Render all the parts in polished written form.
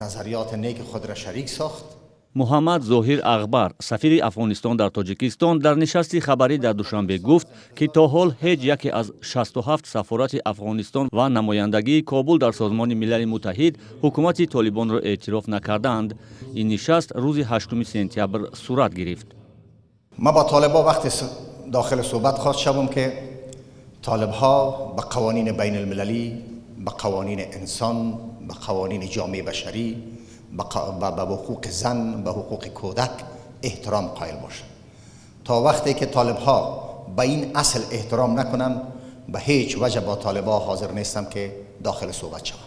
نظریات نیک خود را شریک ساخت. محمد ظاهر اغبر سفیر افغانستان در تاجیکستان در نشستی خبری در دوشنبه گفت که تا حال هیچ یکی از 67 سفارت افغانستان و نمایندگی کابل در سازمان ملل متحد حکومت طالبان را اعتراف نکردند. این نشست روز 8 سپتامبر صورت گرفت. ما با طالبان وقتی داخل صحبت خواست شوم که طالبها به قوانین بین المللی، به قوانین انسان، به قوانین جامعه بشری، به حقوق زن، به حقوق کودک احترام قائل باشند. تا وقتی که طالبها به این اصل احترام نکنند به هیچ وجه با طالبها حاضر نیستم که داخل صحبت شوم.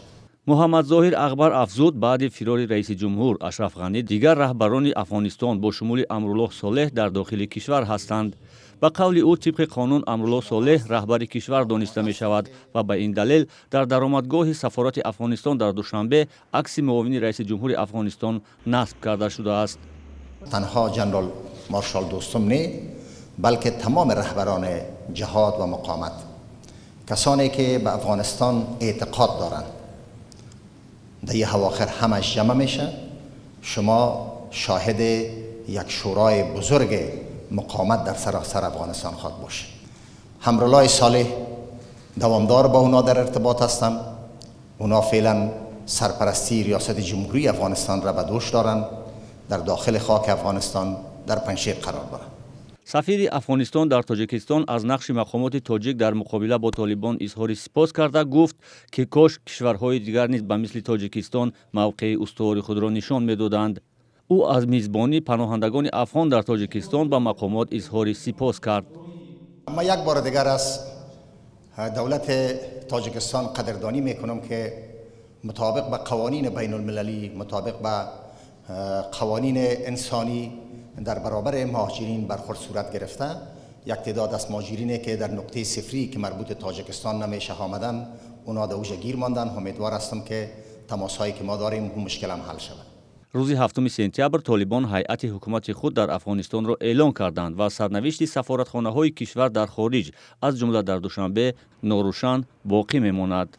محمد ظاهر اغبر افزود بعد فرار رئیس جمهور اشرف غنی دیگر رهبران افغانستان با شمول امرالله صالح در داخل کشور هستند. به قول او طبق قانون امرالله صالح رهبر کشور دانسته می شود و به این دلیل در درآمدگاه سفارت افغانستان در دوشنبه عکس معاون رئیس جمهور افغانستان نصب کرده شده است. تنها جنرال مارشال دوستم نه، بلکه تمام رهبران جهاد و مقاومت، کسانی که به افغانستان اعتقاد دارند، در یه اواخر همش جمع میشه. شما شاهد یک شورای بزرگ مقاومت در سراسر افغانستان خواهد باشه. امرالله صالح دوامدار با اونا در ارتباط هستم. اونا فعلا سرپرستی ریاست جمهوری افغانستان را به دوش دارند. در داخل خاک افغانستان در پنجشیر قرار دارند. سفیر افغانستان در تاجیکستان از نقش مقامات تاجیک در مقابله با طالبان اظهار سپاس کرده گفت که کاش کشورهای دیگر نیز به مثل تاجیکستان موقع استواری خود را نشان میدادند. او از میزبانی پناهندگان افغان در تاجیکستان به مقامات اظهار سپاس کرد. اما یک بار دیگر از دولت تاجیکستان قدردانی میکنم که مطابق به قوانین بین المللی، مطابق به قوانین انسانی در برابر مهاجرین برخورد صورت گرفته. یک تعداد از مهاجرینی که در نقطه صفری که مربوط تاجیکستان نمیشه آمدن، اونا در اوجا گیر ماندن. امیدوار هستم که تماسهایی که ما داریم اون مشکل هم حل شود. روز 7 سپتامبر طالبان هیئت حکومت خود در افغانستان را اعلان کردند و سرنوشت سفارتخانه‌های کشور در خارج از جمله در دوشنبه ناروشن باقی میماند.